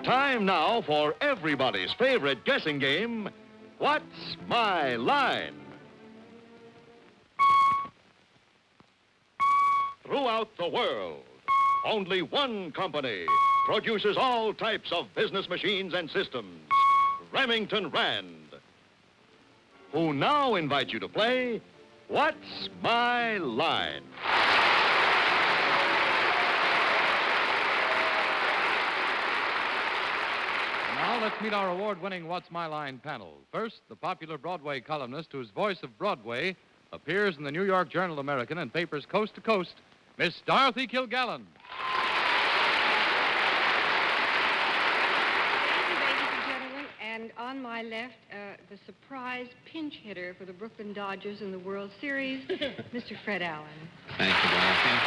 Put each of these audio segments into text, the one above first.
Time now for everybody's favorite guessing game, What's My Line? Throughout the world, only one company produces all types of business machines and systems, Remington Rand, who now invite you to play What's My Line? Now let's meet our award-winning What's My Line panel. First, the popular Broadway columnist whose voice of Broadway appears in the New York Journal-American and papers coast to coast, Miss Dorothy Kilgallen. Thank you, ladies and gentlemen. And on my left, the surprise pinch hitter for the Brooklyn Dodgers in the World Series, Mr. Fred Allen. Thank you, Dorothy.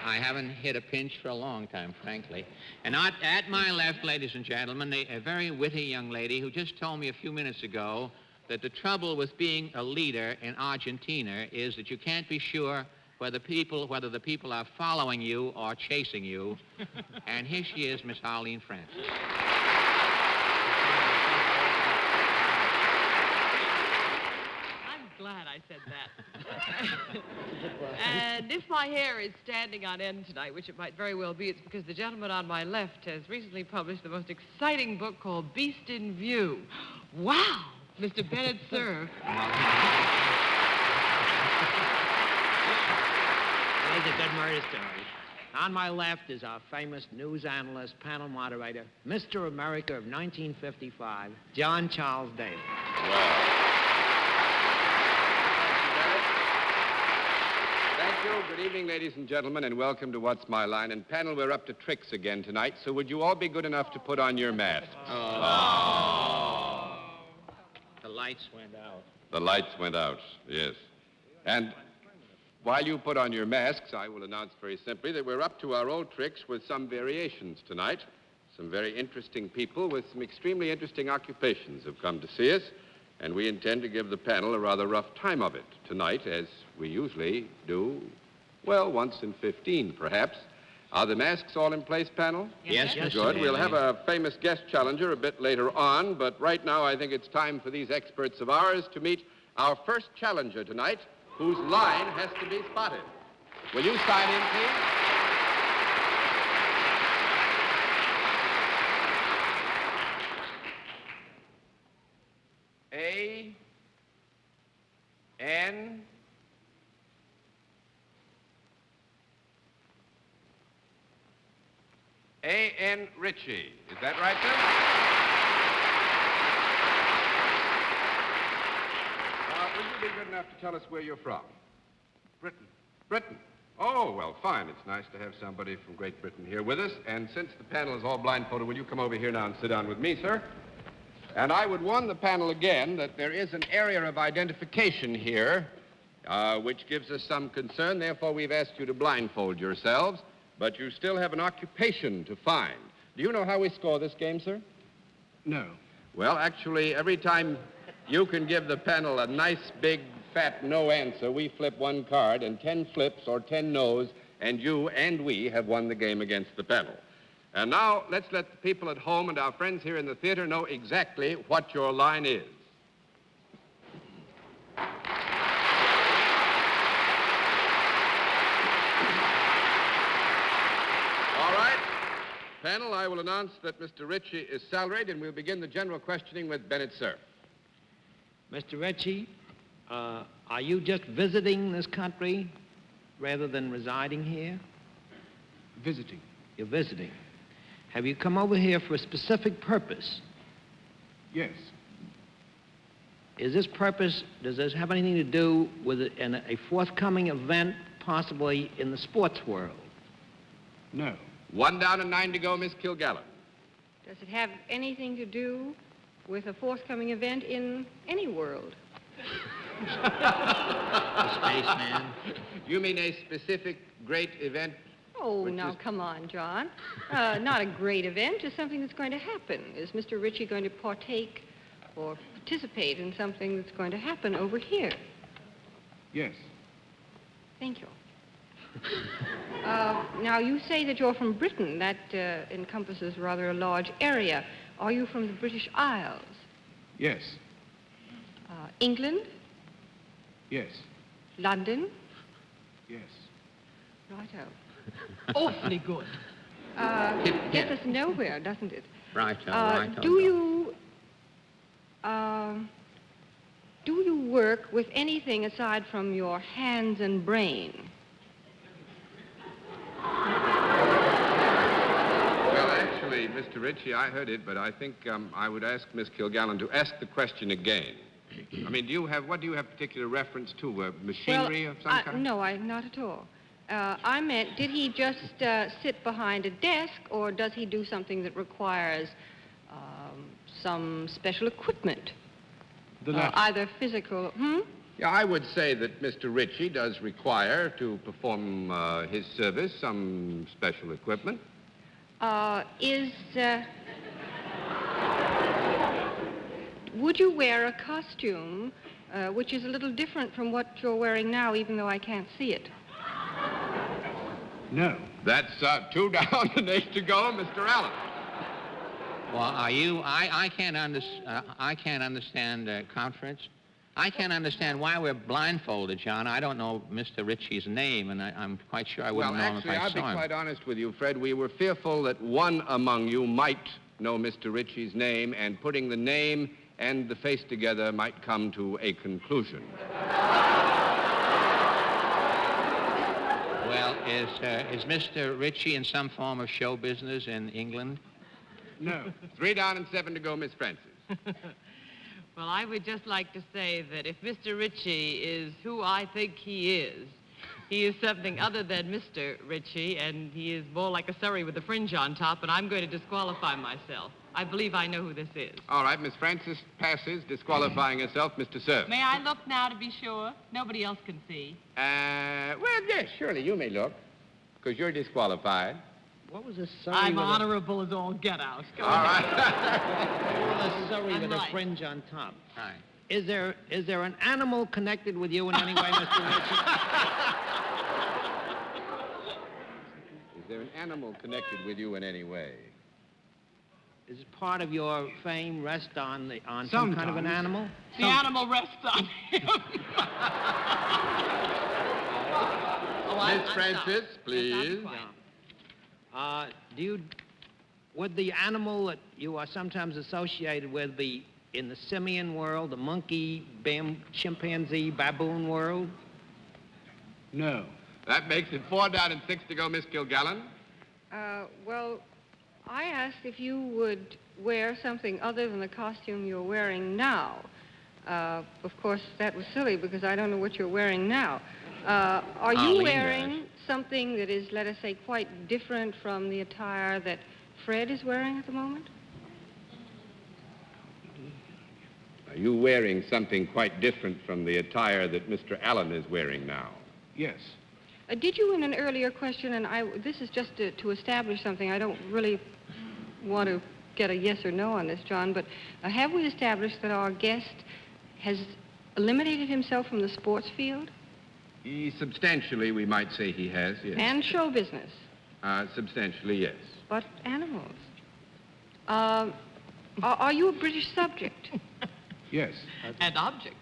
I haven't hit a pinch for a long time, frankly. And at my left, ladies and gentlemen, a very witty young lady who just told me a few minutes ago that the trouble with being a leader in Argentina is that you can't be sure whether the people are following you or chasing you. And here she is, Miss Arlene Francis. I'm glad I said that. And if my hair is standing on end tonight, which it might very well be, it's because the gentleman on my left has recently published the most exciting book called Beast in View. Wow! Mr. Bennett, Cerf. There's a good murder story. On my left is our famous news analyst, panel moderator, Mr. America of 1955, John Charles Davis. Thank you. Good evening, ladies and gentlemen, and welcome to What's My Line. And panel, we're up to tricks again tonight, so would you all be good enough to put on your masks? The lights went out. The lights went out, yes. And while you put on your masks, I will announce very simply that we're up to our old tricks with some variations tonight. Some very interesting people with some extremely interesting occupations have come to see us, and we intend to give the panel a rather rough time of it tonight, as we usually do, well, once in 15, perhaps. Are the masks all in place, panel? Yes, Good. Mr. We'll have a famous guest challenger a bit later on, but right now I think it's time for these experts of ours to meet our first challenger tonight, whose line has to be spotted. Will you sign in, please? A-N... A.N. Ritchie. Is that right, sir? Will you be good enough to tell us where you're from? Britain. Britain. Oh, well, fine. It's nice to have somebody from Great Britain here with us. And since the panel is all blindfolded, will you come over here now and sit down with me, sir? And I would warn the panel again that there is an area of identification here which gives us some concern. Therefore, we've asked you to blindfold yourselves. But you still have an occupation to find. Do you know how we score this game, sir? No. Well, actually, every time you can give the panel a nice, big, fat no answer, we flip one card, and 10 flips or 10 no's, and you and we have won the game against the panel. And now, let's let the people at home and our friends here in the theater know exactly what your line is. Panel, I will announce that Mr. Ritchie is salaried, and we'll begin the general questioning with Bennett, sir. Mr. Ritchie, are you just visiting this country rather than residing here? Visiting. You're visiting. Have you come over here for a specific purpose? Yes. Does this have anything to do with a forthcoming event, possibly in the sports world? No. 1 down and 9 to go, Miss Kilgallen. Does it have anything to do with a forthcoming event in any world? Spaceman. You mean a specific great event? Oh, now, come on, John. Not a great event, just something that's going to happen. Is Mr. Ritchie going to partake or participate in something that's going to happen over here? Yes. Thank you. Now, you say that you're from Britain. That encompasses rather a large area. Are you from the British Isles? Yes. England? Yes. London? Yes. Righto. Awfully good. Gets us nowhere, doesn't it? Righto, Do you work with anything aside from your hands and brain? Well, actually, Mr. Ritchie, I heard it, but I think I would ask Miss Kilgallen to ask the question again. I mean, what do you have particular reference to? Machinery of some kind? No, not at all. I meant, did he just sit behind a desk, or does he do something that requires some special equipment? The latter. Either physical... Yeah, I would say that Mr. Ritchie does require to perform his service some special equipment. Would you wear a costume which is a little different from what you're wearing now, even though I can't see it? No. That's 2 down and 8 to go, Mr. Allen. Well, are you... I can't understand conference. I can't understand why we're blindfolded, John. I don't know Mr. Ritchie's name, and I'm quite sure I wouldn't know him if I I'll saw be him. quite honest with you, Fred. We were fearful that one among you might know Mr. Ritchie's name, and putting the name and the face together might come to a conclusion. Well, is Mr. Ritchie in some form of show business in England? No. 3 down and 7 to go, Miss Francis. Well, I would just like to say that if Mr. Ritchie is who I think he is something other than Mr. Ritchie, and he is more like a Surrey with a fringe on top, and I'm going to disqualify myself. I believe I know who this is. All right, Miss Francis passes, disqualifying herself. Mr. Cerf. May I look now to be sure? Nobody else can see. Well, yes, surely you may look, because you're disqualified. What was a Surrey I'm with honorable as all get out. Go All ahead. right. a Surrey I'm with right. a fringe on top? Right. Is there an animal connected with you in any way, Mr. Ritchie? Is there an animal connected with you in any way? Is part of your fame rest on some kind of an Sometimes. animal? The animal rests on him. Miss Francis, please. Would the animal that you are sometimes associated with be in the simian world, the monkey, chimpanzee, baboon world? No. That makes it 4 down and 6 to go, Miss Kilgallen. Well, I asked if you would wear something other than the costume you're wearing now. Of course, that was silly because I don't know what you're wearing now. Are you Arlene wearing does. something that is, let us say, quite different from the attire that Fred is wearing at the moment? Are you wearing something quite different from the attire that Mr. Allen is wearing now? Yes. Did you, in an earlier question, and this is just to establish something, I don't really want to get a yes or no on this, John, but have we established that our guest has eliminated himself from the sports field? Substantially, we might say he has, yes. And show business? Substantially, yes. But animals. Are you a British subject? Yes. An object.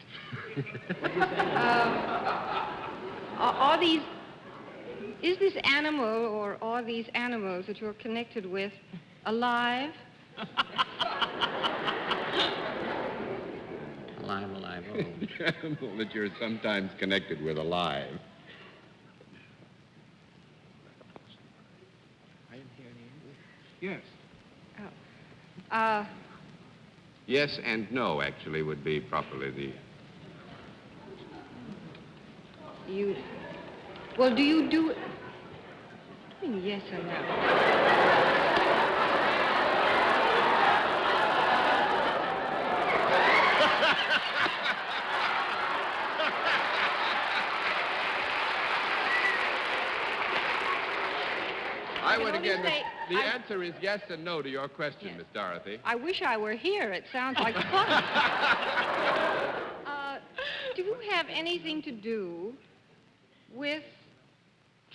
Is this animal or are these animals that you're connected with alive? Alive, oh. The animal that you're sometimes connected with alive. I didn't hear any. Yes. Yes and no, actually, would be properly the... Well, do you do... I mean, yes or no? I would only again... say The answer is yes and no to your question, Yes. Miss Dorothy. I wish I were here. It sounds like fun. Do you have anything to do with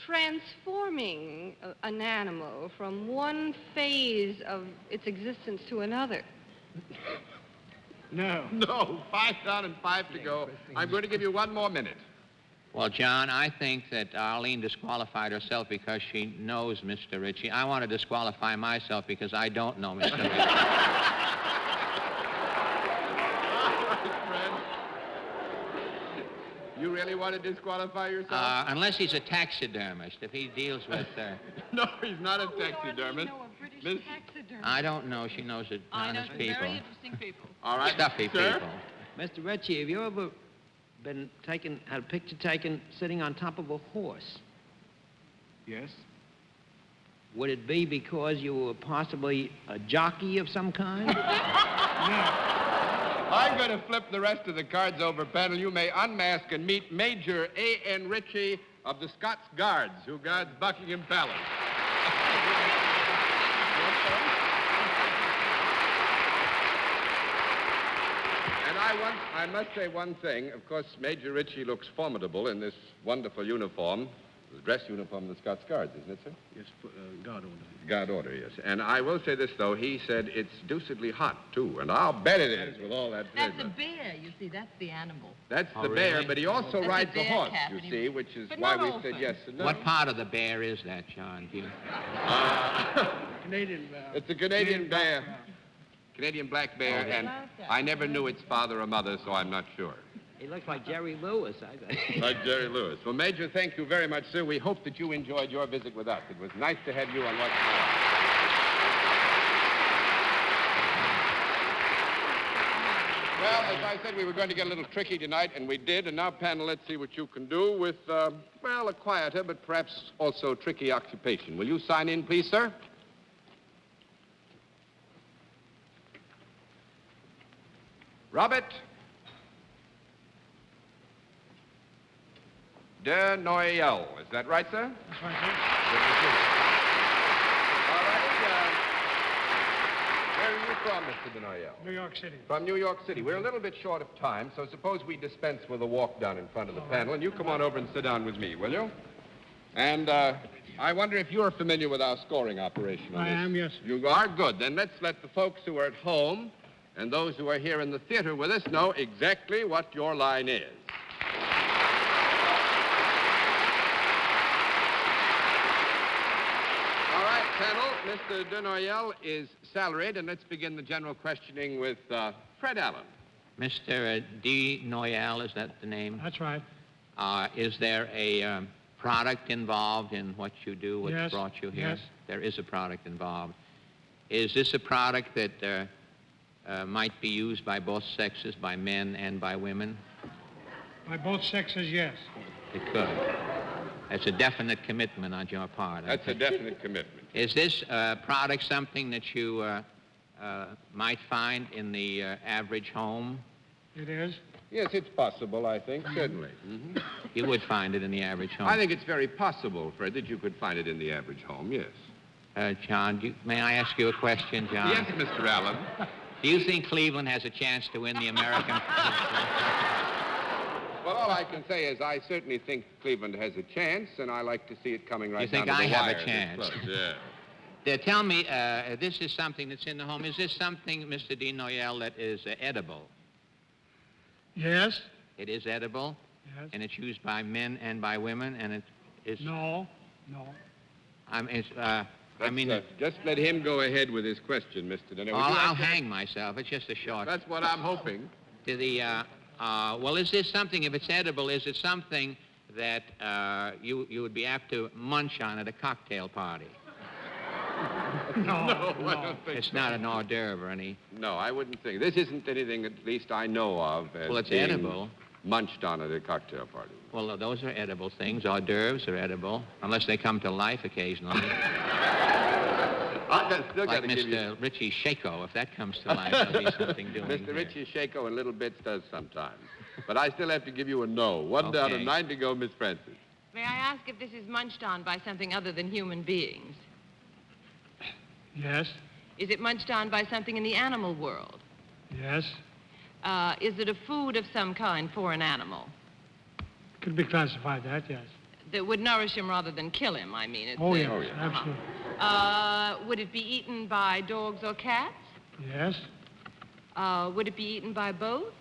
transforming an animal from one phase of its existence to another? No. No, 5 down and 5 to go. I'm going to give you 1 more minute. Well, John, I think that Arlene disqualified herself because she knows Mr. Ritchie. I want to disqualify myself because I don't know Mr. Ritchie. Fred. You really want to disqualify yourself? Unless he's a taxidermist, if he deals with... No, he's not a taxidermist. Miss- I don't know. She knows it. I know Honest some people. very interesting people. All right, Stuffy sir? people. Mr. Ritchie, have you ever had a picture taken sitting on top of a horse? Yes. Would it be because you were possibly a jockey of some kind? I'm going to flip the rest of the cards over, panel. You may unmask and meet Major A.N. Ritchie of the Scots Guards, who guards Buckingham Palace. And I must say one thing. Of course, Major Ritchie looks formidable in this wonderful uniform. The dress uniform of the Scots Guards, isn't it, sir? Yes, guard order. Guard order, yes. And I will say this, though. He said it's deucedly hot, too. And I'll bet it is with all that That's flavor. a bear, you see. That's the animal. That's Oh, the bear, really? but he also That's rides the a bear horse, cap, you and he- see, which is but why not we often. said yes and no. What part of the bear is that, John? Do you... Canadian. It's a Canadian bear. background. Canadian black bear, Oh, and I never knew its father or mother, so I'm not sure. He looks like Jerry Lewis, I think. Like Jerry Lewis. Well, Major, thank you very much, sir. We hope that you enjoyed your visit with us. It was nice to have you on What's My Line. Well, as I said, we were going to get a little tricky tonight, and we did. And now, panel, let's see what you can do with, well, a quieter but perhaps also tricky occupation. Will you sign in, please, sir? Robert de Noyel. Is that right, sir? That's right, sir. All right. Where are you from, Mr. de Noyel? New York City. From New York City. We're a little bit short of time, so suppose we dispense with a walk down in front of the panel, and you come on over and sit down with me, will you? And I wonder if you're familiar with our scoring operation on I this. am, yes. You are? Good. Then let's let the folks who are at home and those who are here in the theater with us know exactly what your line is. All right, panel. Mr. de Noyel is salaried, and let's begin the general questioning with Fred Allen. Mr. D. Noyal, is that the name? That's right. Is there a product involved in what you do, which Yes, brought you here? yes. There is a product involved. Is this a product that might be used by both sexes, by men and by women? By both sexes, yes. It could. That's a definite commitment on your part. I That's a think. definite commitment. Is this product something that you might find in the average home? It is. Yes, it's possible, I think, certainly. Mm-hmm. You would find it in the average home. I think it's very possible, Fred, that you could find it in the average home, yes. John, may I ask you a question, John? Yes, Mr. Allen. Do you think Cleveland has a chance to win the American? Well, all I can say is I certainly think Cleveland has a chance, and I like to see it coming right You think down to I the have a wire this chance? close. Yeah. Tell me, this is something that's in the home. Is this something, Mr. D. Noyel, that is edible? Yes. It is edible, Yes. and it's used by men and by women, and it is. No. No. Just let him go ahead with his question, Mr. Denner. Would you like I'll to- hang myself. It's just a short. That's what I'm hoping. To the. Well, is this something? If it's edible, is it something that you would be apt to munch on at a cocktail party? No. I don't think It's so. not an hors d'oeuvre or any. No, I wouldn't think. This isn't anything, at least I know of, as Well, it's being edible. munched on at a cocktail party. Well, those are edible things. Hors d'oeuvres are edible, unless they come to life occasionally. I still Like got to give you... Mr. Ritchie Shako, if that comes to life, there'll be something doing Mr. here. Ritchie Shako in little bits does sometimes. But I still have to give you a no. One down Okay. and 9 to go, Miss Francis. May I ask if this is munched on by something other than human beings? Yes. Is it munched on by something in the animal world? Yes. Is it a food of some kind for an animal? Could be classified that, yes. That would nourish him rather than kill him, I mean. It's, Oh, yes, Oh, yeah. absolutely. Would it be eaten by dogs or cats? Yes. Would it be eaten by both?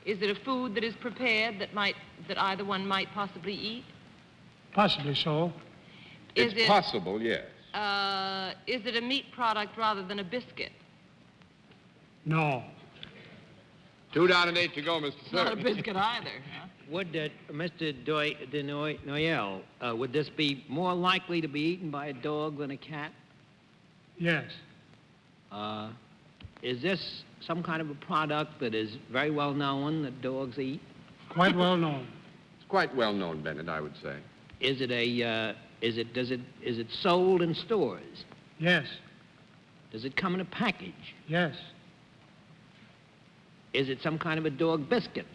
Is it a food that is prepared that either one might possibly eat? Possibly so. Is It's it, possible, yes. Is it a meat product rather than a biscuit? No. 2 down and 8 to go, Mr. Not a Cerf. biscuit either. Huh? Would Mr. de Noyelle, would this be more likely to be eaten by a dog than a cat? Yes. Is this some kind of a product that is very well known that dogs eat? Quite well known. It's quite well known, Bennett, I would say. Is it sold in stores? Yes. Does it come in a package? Yes. Is it some kind of a dog biscuit?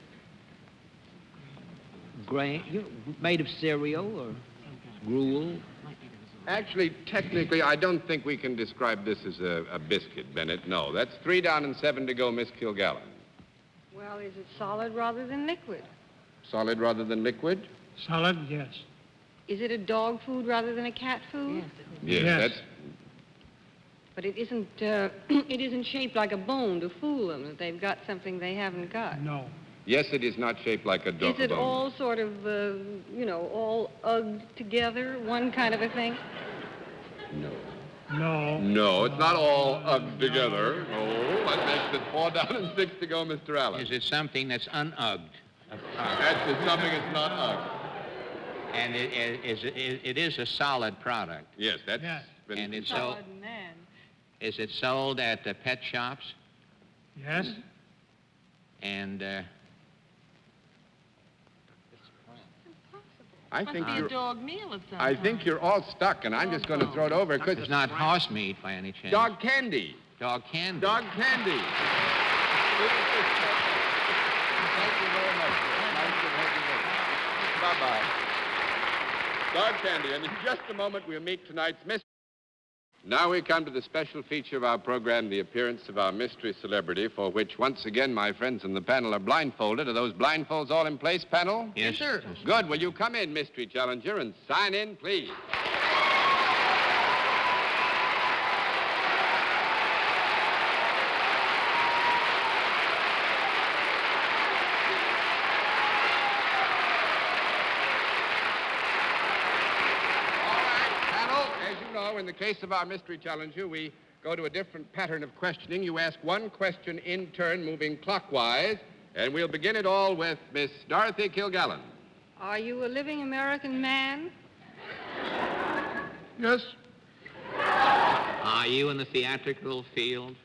Made of cereal or gruel? Actually, technically, I don't think we can describe this as a biscuit, Bennett. No, that's 3 down and 7 to go, Miss Kilgallen. Well, is it solid rather than liquid? Solid rather than liquid? Solid, yes. Is it a dog food rather than a cat food? Yes, Yes. that's... But it isn't, it isn't shaped like a bone to fool them that they've got something they haven't got. No. Yes, it is not shaped like a dog. Is it all sort of, all ugged together, one kind of a thing? No. No. No, it's not all ugged together. No, that makes it 4 down and 6 to go, Mr. Allen. Is it something that's unugged? That's something that's not ugged. And it is a solid product. Yes, that's... Yes. been- And it's sold, Solid man. is it sold at the pet shops? Yes. And I Must think be a you're... dog meal of some I think kind. you're all stuck, and I'm just going to throw it over because it's not horse meat by any chance. dog candy. Dog candy. Dog candy. Thank you very much, sir. Nice to have you with us. Bye-bye. Dog candy, and in just a moment we'll meet tonight's mystery. Now we come to the special feature of our program, the appearance of our mystery celebrity, for which, once again, my friends in the panel are blindfolded. Are those blindfolds all in place, panel? Yes, sir. Good. Will you come in, mystery challenger, and sign in, please? In the case of our mystery challenger, we go to a different pattern of questioning. You ask one question in turn, moving clockwise, and we'll begin it all with Miss Dorothy Kilgallen. Are you a living American man? Yes. Are you in the theatrical field?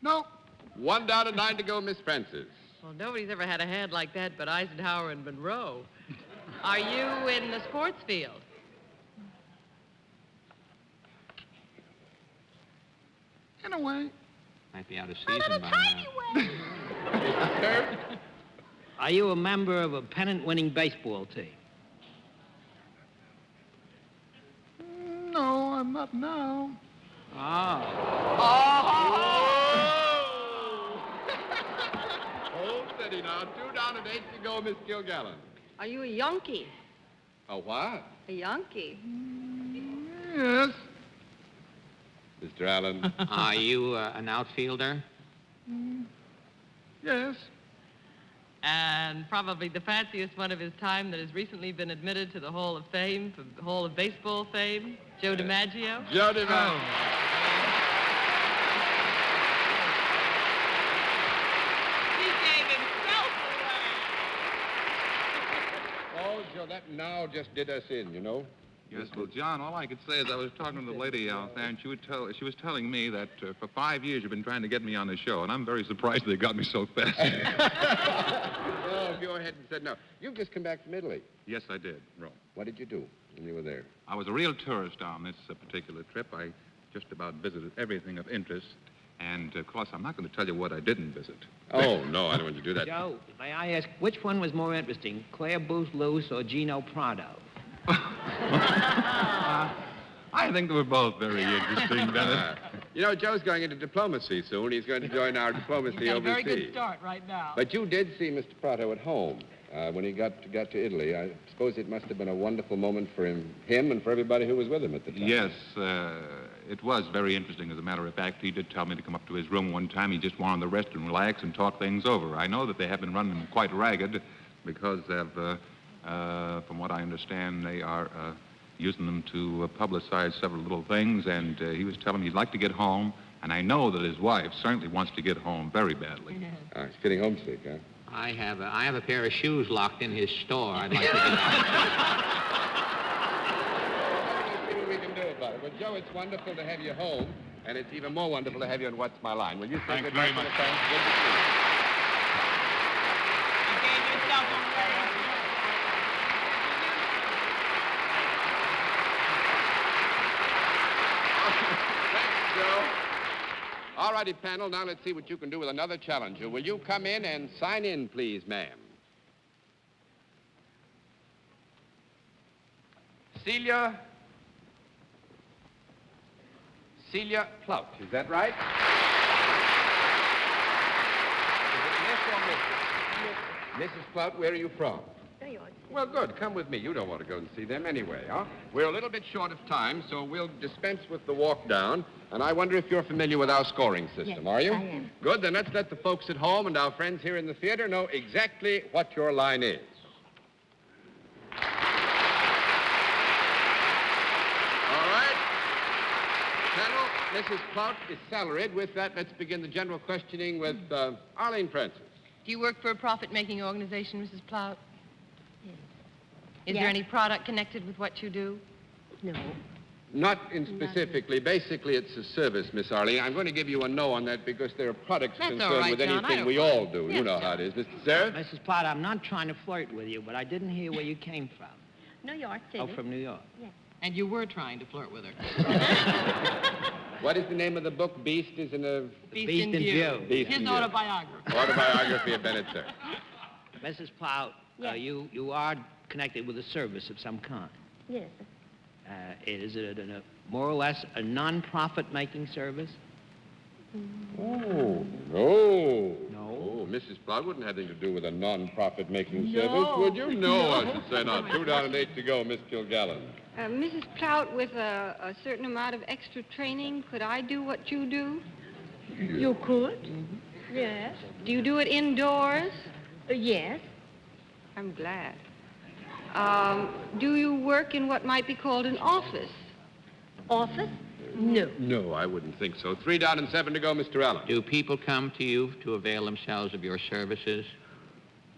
No. 1 down and 9 to go, Miss Francis. Well, nobody's ever had a hand like that but Eisenhower and Monroe. Are you in the sports field? In a way. Might be out of season by now. Are you a member of a pennant-winning baseball team? No, I'm not now. Hold steady now. 2 down and 8 to go, Miss Kilgallen. Are you a Yankee? A what? A Yankee? Yes. Mr. Allen. Are you an outfielder? Yes. And probably the fanciest one of his time that has recently been admitted to the Hall of Fame, the Hall of Baseball Fame, Joe DiMaggio. Joe DiMaggio. He gave himself away. Oh, Joe, that now just did us in, you know. Yes, well, John, all I could say is I was talking to the lady out there, and she was telling me that for 5 years you've been trying to get me on the show, and I'm very surprised they got me so fast. Oh, go ahead and said no. You've just come back from Italy. Yes, I did, Rome. What did you do when you were there? I was a real tourist on this particular trip. I just about visited everything of interest, and, of course, I'm not going to tell you what I didn't visit. Oh, no, I don't want you to do that. Joe, may I ask, which one was more interesting, Claire Booth Luce or Gino Prado? I think they were both very interesting, Bennett. You know, Joe's going into diplomacy soon. He's going to join our diplomacy He's got a very overseas. good start right now. But you did see Mr. Prato at home when he got to Italy. I suppose it must have been a wonderful moment for him and for everybody who was with him at the time. Yes, it was very interesting. As a matter of fact, he did tell me to come up to his room one time. He just wanted to rest and relax and talk things over. I know that they have been running quite ragged because of, from what I understand, they are using them to publicize several little things. And he was telling me he'd like to get home. And I know that his wife certainly wants to get home very badly. He's getting homesick, huh? I have a pair of shoes locked in his store. I'd like to get out. Let's see what we can do about it. Well, Joe, it's wonderful to have you home, and it's even more wonderful to have you on What's My Line. Will you say Thanks good very night to much. the fans? Good to see you. You gave yourself away. Thanks, Joe. All righty, panel, now let's see what you can do with another challenger. Will you come in and sign in, please, ma'am? Celia Plout, is that right? Is it Miss or Mrs.? Mrs. Plout, where are you from? New York. Well, good. Come with me. You don't want to go and see them anyway, huh? We're a little bit short of time, so we'll dispense with the walk down. And I wonder if you're familiar with our scoring system, Yes, are you? I am. Good. Then let's let the folks at home and our friends here in the theater know exactly what your line is. All right. Panel, Mrs. Plout is salaried. With that, let's begin the general questioning with Arlene Francis. Do you work for a profit-making organization, Mrs. Plout? Yes. Is Yes. there any product connected with what you do? No. Not in specifically. Basically, it's a service, Miss Arlene. I'm going to give you a no on that because there are products That's all concerned right, with John. I anything don't we mind. all do. You Yes, know John. how it is. Mr. Cerf? Mrs. Platt, I'm not trying to flirt with you, but I didn't hear where you came from. New York City. Oh, from New York. And you were trying to flirt with her. What is the name of the book? Beast is in a... Beast in View. Beast in His View. autobiography. Autobiography of Bennett, sir. Mrs. Plout, Yes. you are connected with a service of some kind. Yes. Is it more or less a non-profit making service? Oh, no. No. Oh, Mrs. Plout wouldn't have anything to do with a non-profit making No. service, would you? No, I should say not. 2 down and 8 to go, Miss Kilgallen. Mrs. Plout, with a certain amount of extra training, could I do what you do? You could? Yes. Do you do it indoors? Yes. I'm glad. Do you work in what might be called an office? Office? No. No, I wouldn't think so. 3 down and 7 to go, Mr. Allen. Do people come to you to avail themselves of your services?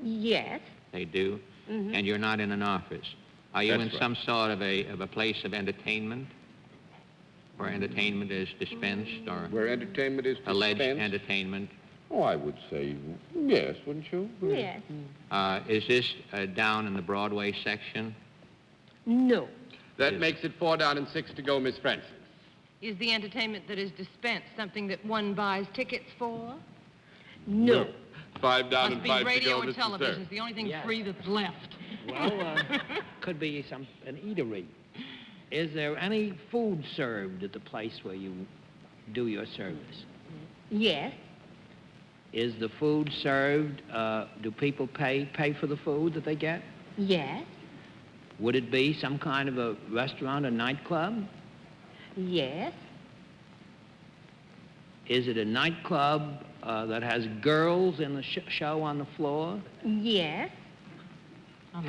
Yes. They do? Mhm. And you're not in an office. Are you That's in right. some sort of a place of entertainment? Where entertainment is dispensed or Where entertainment is alleged dispensed? entertainment? Oh, I would say yes, wouldn't you? Yes. Is this down in the Broadway section? No. That Yes. makes it 4 down and 6 to go, Miss Francis. Is the entertainment that is dispensed something that one buys tickets for? No. 5 down Must and be 5 radio to go, and Mr. television. Cerf. It's the only thing Yes. free that's left. Well, could be an eatery. Is there any food served at the place where you do your service? Yes. Is the food served, do people pay for the food that they get? Yes. Would it be some kind of a restaurant or nightclub? Yes. Is it a nightclub that has girls in the show on the floor? Yes. On the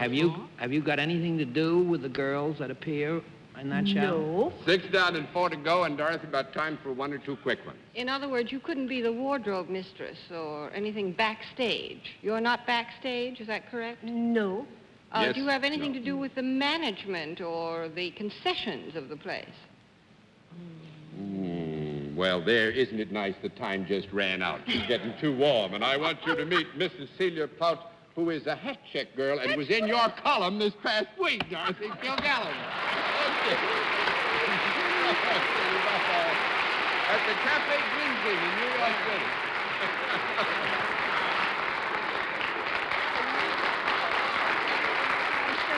Have you got anything to do with the girls that appear in that show? No. 6 down and 4 to go, and Dorothy, about time for 1 or 2 quick ones. In other words, you couldn't be the wardrobe mistress or anything backstage. You're not backstage, is that correct? No. Yes, Do you have anything no. to do with the management or the concessions of the place? Well, there, isn't it nice the time just ran out? It's getting too warm, and I want you to meet Mrs. Celia Plout, who is a hat check girl and was in your column this past week, Dorothy Kilgallen. At the Cafe Glinsing in New York City.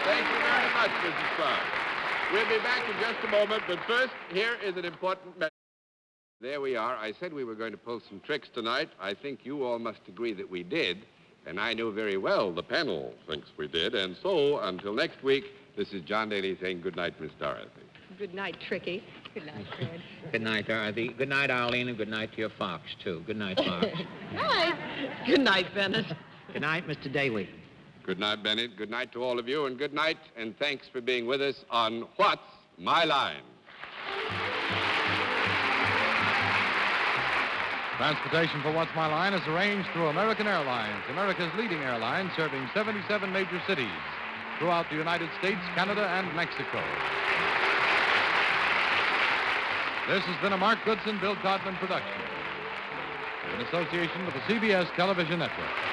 Thank you very much, Mrs. Plout. We'll be back in just a moment, but first, here is an important message. There we are. I said we were going to pull some tricks tonight. I think you all must agree that we did, and I know very well the panel thinks we did. And so, until next week, this is John Daly saying good night, Miss Dorothy. Good night, Tricky. Good night, Fred. Good night, Dorothy. Good night, Arlene, and good night to your fox, too. Good night, Fox. Night. Good night, Bennett. Good night, Mr. Daly. Good night, Bennett. Good night to all of you, and good night, and thanks for being with us on What's My Line? Transportation for What's My Line is arranged through American Airlines, America's leading airline, serving 77 major cities throughout the United States, Canada, and Mexico. This has been a Mark Goodson, Bill Codman production in association with the CBS Television Network.